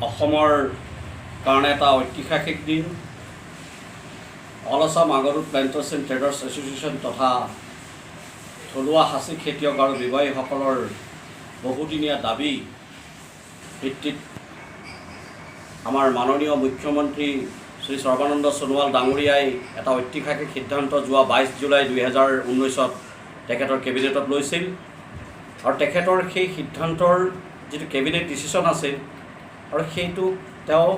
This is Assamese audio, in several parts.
অসমৰ কাৰণে এটা ঐতিহাসিক দিন। All Assam agarwood planters and traders association তথা থলুৱা সাঁচি খেতিয়ক আৰু ব্যৱসায়ীসকলৰ বহুদিনীয়া দাবী ভিত্তিত আমাৰ মাননীয় মুখ্যমন্ত্ৰী শ্ৰী সৰ্বানন্দ সোণোৱাল ডাঙৰীয়াই এটা ঐতিহাসিক সিদ্ধান্ত যোৱা 22 জুলাই 2019 তেখেতৰ কেবিনেটত লৈছিল আৰু তেখেতৰ সেই সিদ্ধান্তৰ যিটো কেবিনেট ডিচিশ্যন আছিল আৰু সেইটো তেওঁ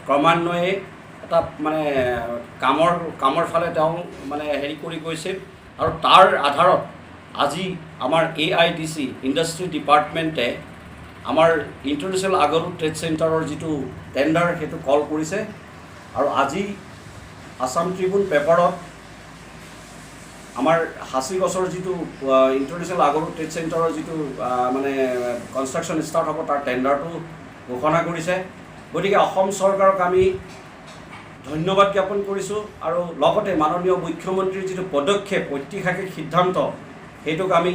ক্ৰমান্বয়ে এটা মানে কামৰ ফালে তেওঁ মানে হেৰি কৰি গৈছিল আৰু তাৰ আধাৰত আজি আমাৰ AIDC ইণ্ডাষ্ট্ৰি ডিপাৰ্টমেণ্টে আমাৰ ইণ্টাৰনেশ্যনেল আগৰুড ট্ৰেড চেণ্টাৰৰ যিটো টেণ্ডাৰ সেইটো কল কৰিছে আৰু আজি আছাম ট্ৰিবিউন পেপাৰত আমাৰ হাঁচিগছৰ যিটো ইণ্টাৰনেশ্যনেল আগৰুড ট্ৰেড চেণ্টাৰৰ যিটো মানে কনষ্ট্ৰাকশ্যন ষ্টাৰ্ট হ'ব তাৰ টেণ্ডাৰটো ঘোষণা কৰিছে। গতিকে অসম চৰকাৰক আমি ধন্যবাদ জ্ঞাপন কৰিছোঁ আৰু লগতে মাননীয় মুখ্যমন্ত্ৰীৰ যিটো পদক্ষেপ ঐতিহাসিক সিদ্ধান্ত সেইটোক আমি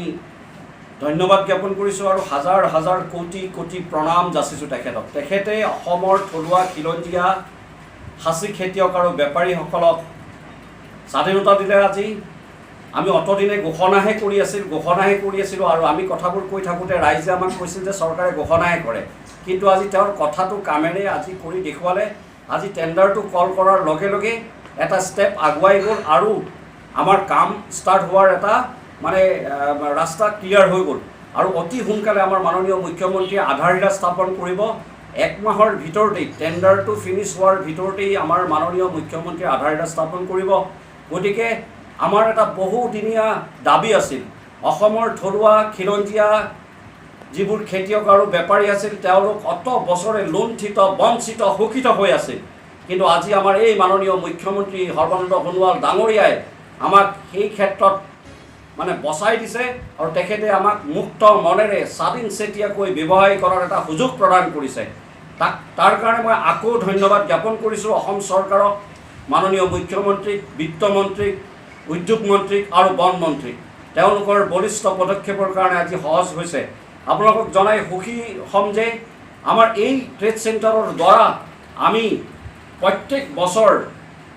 ধন্যবাদ জ্ঞাপন কৰিছোঁ আৰু হাজাৰ হাজাৰ কোটি কোটি প্ৰণাম যাচিছোঁ তেখেতক। তেখেতে অসমৰ থলুৱা খিলঞ্জীয়া সাঁচি খেতিয়ক আৰু বেপাৰীসকলক স্বাধীনতা দিলে। আজি আমি অতদিনে ঘোষণাহে কৰি আছিলোঁ আৰু আমি কথাবোৰ কৈ থাকোঁতে ৰাইজে আমাক কৈছিল যে চৰকাৰে ঘোষণাহে কৰে, কিন্তু আজি তেওঁৰ কথাটো কামেৰে আজি কৰি দেখুৱালে। আজি টেণ্ডাৰটো কল কৰাৰ লগে লগে এটা ষ্টেপ আগুৱাই গ'ল আৰু আমাৰ কাম ষ্টাৰ্ট হোৱাৰ এটা মানে ৰাস্তা ক্লিয়াৰ হৈ গ'ল আৰু অতি সোনকালে আমাৰ মাননীয় মুখ্যমন্ত্ৰীয়ে আধাৰশিলা স্থাপন কৰিব। 1 মাহৰ ভিতৰতেই টেণ্ডাৰটো ফিনিছ হোৱাৰ ভিতৰতেই আমাৰ মাননীয় মুখ্যমন্ত্ৰীয়ে আধাৰশিলা স্থাপন কৰিব। গতিকে আমাৰ এটা বহুদিনীয়া দাবী আছিল, অসমৰ থলুৱা খিলঞ্জীয়া যিবোৰ খেতিয়ক আৰু বেপাৰী আছিল তেওঁলোক অত বছৰে লুণ্ঠিত বঞ্চিত শোষিত হৈ আছিল, কিন্তু আজি আমাৰ এই মাননীয় মুখ্যমন্ত্ৰী সৰ্বানন্দ সোণোৱাল ডাঙৰীয়াই আমাক সেই ক্ষেত্ৰত মানে বচাই দিছে আৰু তেখেতে আমাক মুক্ত মনেৰে স্বাধীন চেতিয়াকৈ ব্যৱসায় কৰাৰ এটা সুযোগ প্ৰদান কৰিছে। তাৰ কাৰণে মই আকৌ ধন্যবাদ জ্ঞাপন কৰিছোঁ অসম চৰকাৰক, মাননীয় মুখ্যমন্ত্ৰীক, বিত্তমন্ত্ৰীক, উদ্যোগ মন্ত্ৰীক আৰু বন মন্ত্ৰীক। তেওঁলোকৰ বলিষ্ঠ পদক্ষেপৰ কাৰণে আজি সহজ হৈছে। আপোনালোকক জনাই সুখী হ'ম যে আমাৰ এই ট্ৰেড চেণ্টাৰৰ দ্বাৰা আমি প্ৰত্যেক বছৰ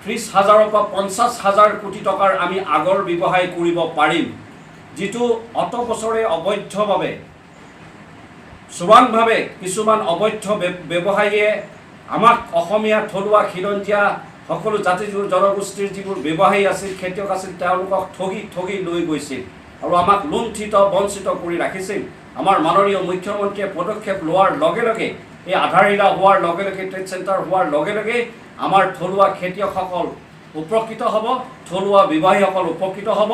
30,000 পৰা 50,000 কোটি টকাৰ আমি আগৰ ব্যৱসায় কৰিব পাৰিম, যিটো অত বছৰে অবৈধভাৱে চোৰাংভাৱে কিছুমান অবৈধ ব্যৱসায়ীয়ে আমাক অসমীয়া থলুৱা খিলঞ্জীয়া সকলো জাতি জনগোষ্ঠীৰ যিবোৰ ব্যৱসায়ী আছিল খেতিয়ক আছিল তেওঁলোকক ঠগি লৈ গৈছিল আৰু আমাক লুণ্ঠিত বঞ্চিত কৰি ৰাখিছিল। আমাৰ মাননীয় মুখ্যমন্ত্ৰীয়ে পদক্ষেপ লোৱাৰ লগে লগে এই আধাৰশিলা হোৱাৰ লগে লগে ট্ৰেড চেণ্টাৰ হোৱাৰ লগে লগে আমাৰ থলুৱা খেতিয়কসকল উপকৃত হ'ব, থলুৱা ব্যৱসায়ীসকল উপকৃত হ'ব,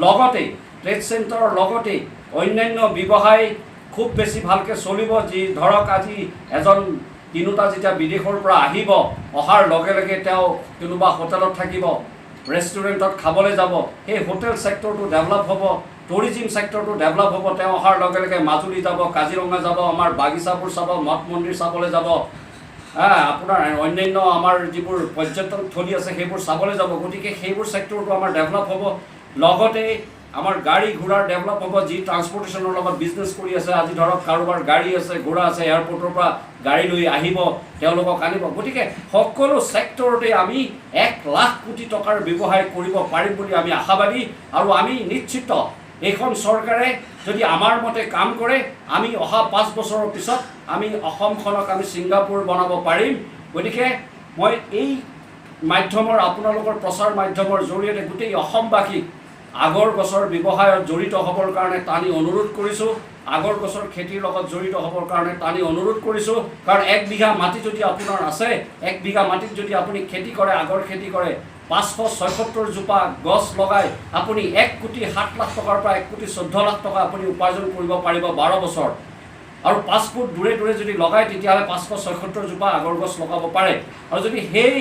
লগতে ট্ৰেড চেণ্টাৰৰ লগতে অন্যান্য ব্যৱসায় খুব বেছি ভালকৈ চলিব। যি ধৰক আজি এজন তিনিওটা যেতিয়া বিদেশৰ পৰা আহিব, অহাৰ লগে লগে তেওঁ কোনোবা হোটেলত থাকিব, ৰেষ্টুৰেণ্টত খাবলৈ যাব, সেই হোটেল ছেক্টৰটো ডেভেলপ হ'ব, টুৰিজিম ছেক্টৰটো ডেভেলপ হ'ব। তেওঁ অহাৰ লগে লগে মাজুলী যাব, কাজিৰঙা যাব, আমাৰ বাগিচাবোৰ চাব, মঠ মন্দিৰ চাবলৈ যাব, আপোনাৰ অন্যান্য আমাৰ যিবোৰ পৰ্যটন থলী আছে সেইবোৰ চাবলৈ যাব। গতিকে সেইবোৰ ছেক্টৰটো আমাৰ ডেভেলপ হ'ব, লগতে আমাৰ গাড়ী ঘোঁৰাৰ ডেভেলপ হ'ব। যি ট্ৰান্সপৰ্টেশ্যনৰ লগত বিজনেছ কৰি আছে, আজি ধৰক কাৰোবাৰ গাড়ী আছে, ঘোঁৰা আছে, এয়াৰপৰ্টৰ পৰা গাড়ী লৈ আহিব, তেওঁলোকক আনিব। গতিকে সকলো ছেক্টৰতে আমি 1 লাখ কোটি টকাৰ ব্যৱসায় কৰিব পাৰিম বুলি আমি আশাবাদী আৰু আমি নিশ্চিত এইখন চৰকাৰে যদি আমাৰ মতে কাম কৰে আমি অহা 5 বছৰৰ পিছত আমি অসমখনক আমি ছিংগাপুৰ বনাব পাৰিম। গতিকে মই এই মাধ্যমৰ আপোনালোকৰ প্ৰচাৰ মাধ্যমৰ জৰিয়তে গোটেই অসমবাসীক আগৰ গছৰ ব্যৱসায়ত জড়িত হ'বৰ কাৰণে টানি অনুৰোধ কৰিছোঁ, আগৰ গছৰ খেতিৰ লগত জড়িত হ'বৰ কাৰণে টানি অনুৰোধ কৰিছোঁ। কাৰণ 1 বিঘা মাটি যদি আপোনাৰ আছে, 1 বিঘা মাটিত যদি আপুনি খেতি কৰে, আগৰ খেতি কৰে, 576 জোপা গছ লগাই আপুনি 1,07,00,000 টকাৰ পৰা 1,14,00,000 টকা আপুনি উপাৰ্জন কৰিব পাৰিব 12 বছৰ। আৰু 5 ফুট দূৰে দূৰে যদি লগায় তেতিয়াহ'লে 576 জোপা আগৰ গছ লগাব পাৰে। আৰু যদি সেই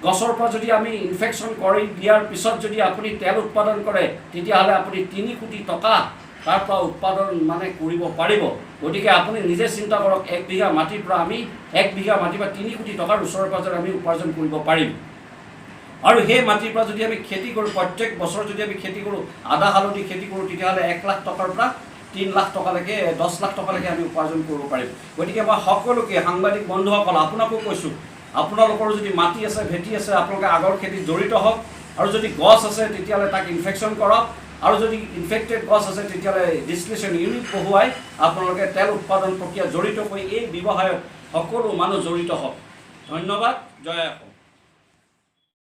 গছৰ পৰা যদি আমি ইনফেকশ্যন কৰি দিয়াৰ পিছত যদি আপুনি তেল উৎপাদন কৰে তেতিয়াহ'লে আপুনি 3 কোটি টকা তাৰ পৰা উৎপাদন মানে কৰিব পাৰিব। গতিকে আপুনি নিজে চিন্তা কৰক, 1 বিঘা মাটিৰ পৰা আমি 1 বিঘা মাটিৰ পৰা 3 কোটি টকাৰ ওচৰে পাজৰে আমি উপাৰ্জন কৰিব পাৰিম। আৰু সেই মাটিৰ পৰা যদি আমি খেতি কৰোঁ, প্ৰত্যেক বছৰ যদি আমি খেতি কৰোঁ, আদা হালধি খেতি কৰোঁ, তেতিয়াহ'লে 1 লাখ টকাৰ পৰা 3 লাখ টকালৈকে 10 লাখ টকালৈকে আমি উপাৰ্জন কৰিব পাৰিম। গতিকে মই সকলোকে সাংবাদিক বন্ধুসকল আপোনাকো কৈছোঁ, আপোনালোকৰ যদি মাটি আছে ভেটি আছে আপোনালোকে আগৰ খেতিত জড়িত হওক, আৰু যদি গছ আছে তেতিয়াহ'লে তাক ইনফেকশ্যন কৰক, আৰু যদি ইনফেক্টেড গছ আছে তেতিয়াহ'লে ডিষ্টিলেশ্যন ইউনিট বহুৱাই আপোনালোকে তেল উৎপাদন প্ৰক্ৰিয়া জড়িত কৰি এই ব্যৱসায়ত সকলো মানুহ জড়িত হওক। ধন্যবাদ। জয় অসম।